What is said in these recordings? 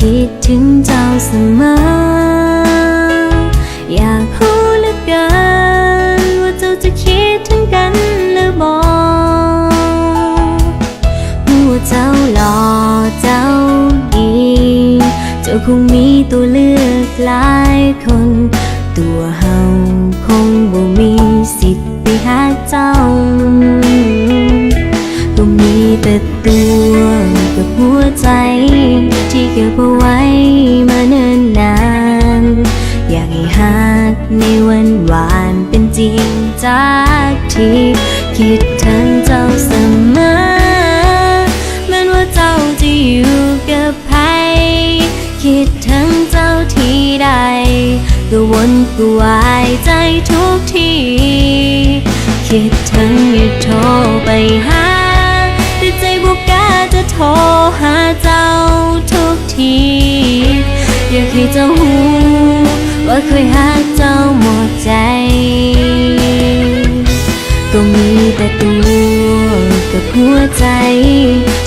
คิดถึงเจ้าเสมออยากรู้เหลือเกินว่าเจ้าจะคิดถึงกันหรือบ่รู้ว่าเจ้าหล่อเจ้าดีเจ้าคงมีตัวเลือกหลายคนตัวเฮาคงบ่มีสิทธิ์ไปหาเจ้าก็มีแต่ตัวกับหัวใจที่เก็บเอาไว้มาเนิ่นนานอยากให้หากในวันหวานเป็นจริงจากที่คิดถึงเจ้าเสมอแม้ว่าเจ้าจะอยู่กับใครคิดถึงเจ้าที่ใดก็วนก็วายใจทุกทีคิดถึงอย่าโทรไปหาแต่ใจบุกกล้าจะโทรหาเจ้าทุกทีอยากให้เจ้าหูว่าเคยหาเจ้าหมดใจก็มีแต่ตัวกับหัวใจ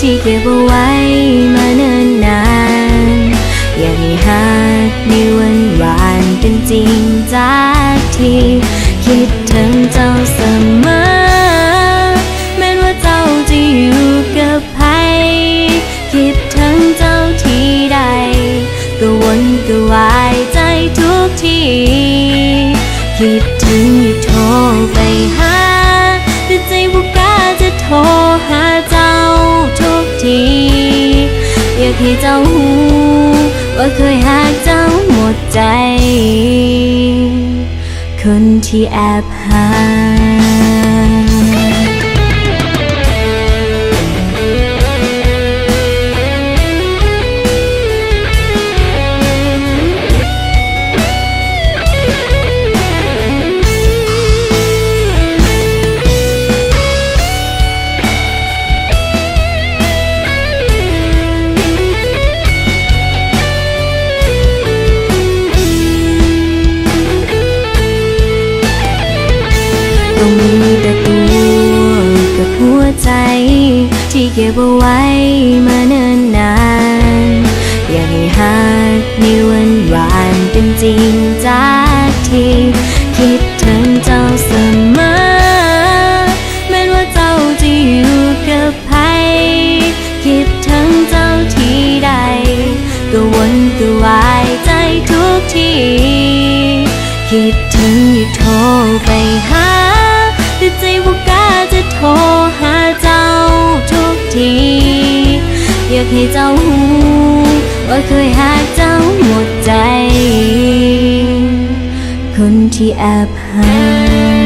ที่เก็บเอาไว้มาเนิ่นนานอยากให้หากในวันหวานเป็นจริงจากที่คิดถึงเจ้าเสมอแม้ว่าเจ้าจะอยู่กับใครคิดถึงเจ้าที่ใดก็วนก็วายใจทุกทีคิดถึงอย่าโทรไปหาแต่ใจบุกกล้าจะโทรหาเจ้าทุกทีอยากให้เจ้าหูว่าเคยหาเจ้าหมดใจคนที่แอบหาก็มีแต่ตัวกับหัวใจที่เก็บเอาไว้มาเนิ่นนานอยากให้หากในวันหวานเป็นจริงจากที่คิดถึงเจ้าเสมอแม้ว่าเจ้าจะอยู่กับใครคิดถึงเจ้าที่ใดก็วนก็วายใจทุกทีคิดถึงอย่าโทรไปหาแต่ใจบุกกล้าจะโทรหาเจ้าทุกทีอยากให้เจ้าหูว่าเคยหาเจ้าหมดใจคนที่แอบหา